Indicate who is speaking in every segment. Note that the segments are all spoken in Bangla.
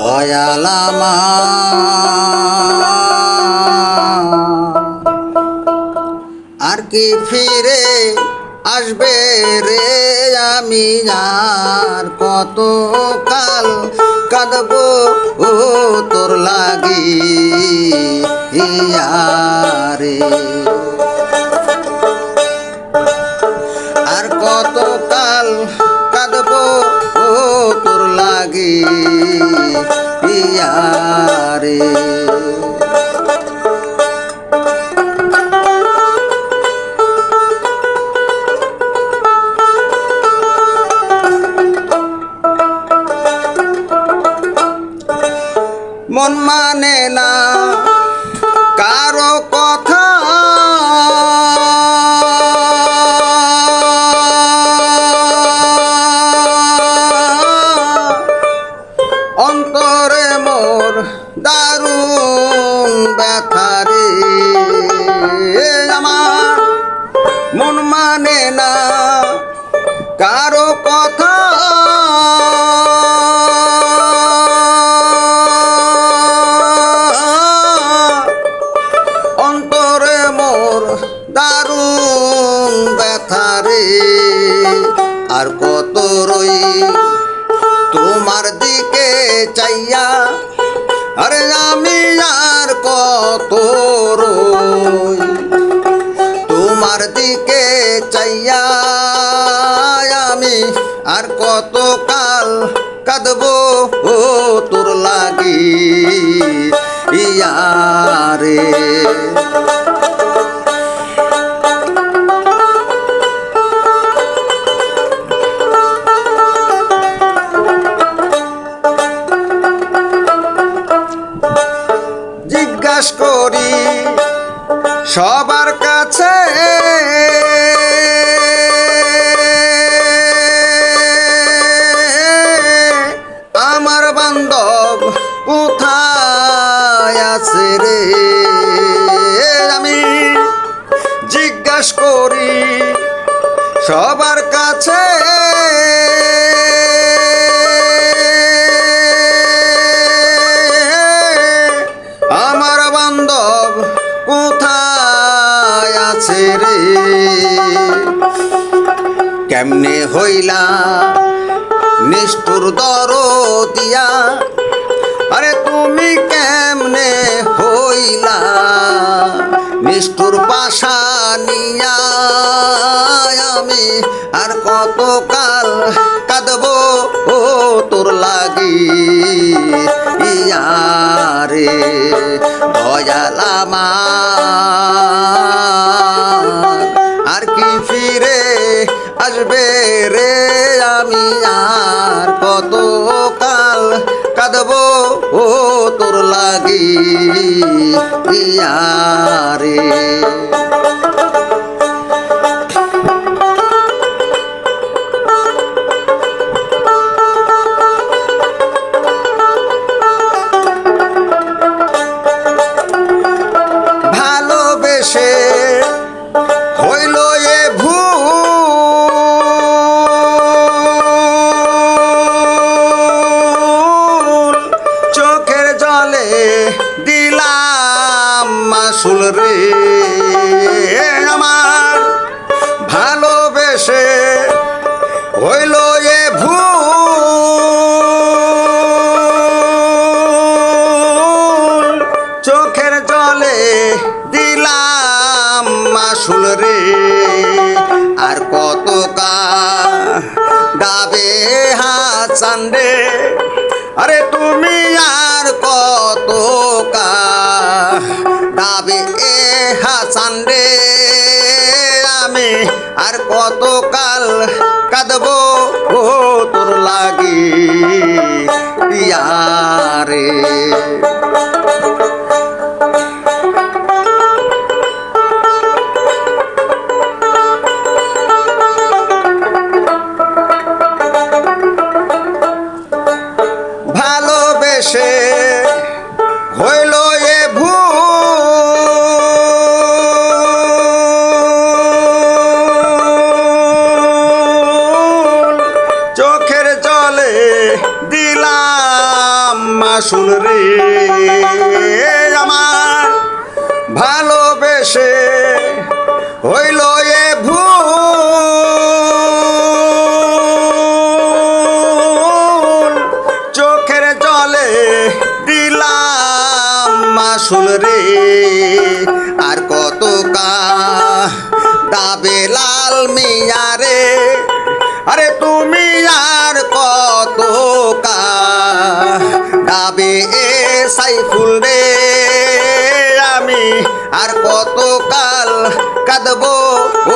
Speaker 1: দয়াল আর কি ফিরে আসবে রে আমি আর কত কাল কাঁদবো ও তোর লাগি রে আর কত কাল কাঁদবো ও তোর লাগি রে মন মানে না কারো কথা অন্তরে মোর দারুণ ব্যথা রে আমার মন মানে না কারো কথা অন্তরে মোর দারুণ ব্যথা রে আর কত রই তোমার দিকে চাইয়া আরে আমি আর কত রই তোমার দিকে চাইয়া আমি আর কত কাল কাঁদবো ও তোর লাগি রে জিজ্ঞাসা করি সবার কাছে আমার বান্ধব কোথায় আছে রে আমি জিজ্ঞাসা করি সবার কাছে আমার বান্ধব কোথায় আছে রে কেমনে হইলা নিষ্ঠুর দরদিয়া আরে তুমি কেমনে হইলা নিষ্ঠুর পাশানিয়া আমি আর কত কাল কাঁদবো ও তোর লাগি রে দয়াল আর কি ফিরে আসবে রে আমি আর কত কাল কাঁদবো ও তোর লাগি রে ভালোবেসে হইল এ ভুল চোখের জলে দিলাম মাসুল রে আমার ভালোবেসে হইল এ ভুল চোখের জলে দিলাম মাসুল রে আর কত গাবে হাসান রে আরে তুমি আর কত গাবে হাসান রে আমি আর কত কাল কাঁদবো ও তোর লাগি রে ভালোবেসে হইল এ ভুল চোখের জলে দিলাম মাসুল রে আমার ভালোবেসে হইল এ ভুল চোখের জলে দিলাম মাসুল রে আর কত দাবে লাল মিয়া রে আরে তুমি আর কত দাবে এ সাইফুল রে আমি আর কত কাল কাঁদবো ও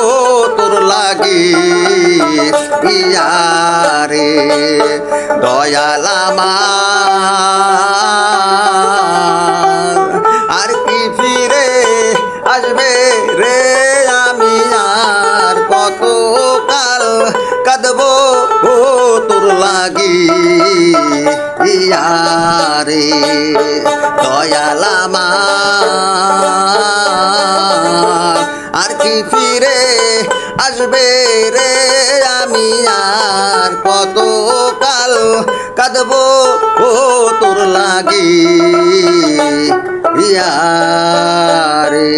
Speaker 1: তোর লাগি ইয়ারে দয়াল আমার আর কি ফিরে আসবে রে আমি আর কত কাল কাঁদবো ও তোর লাগি ইয়ারে দয়াল আমার আর কি ফিরে আসবে রে আমি আর কত কাল কাঁদবো ও তোর লাগি ইয়ারে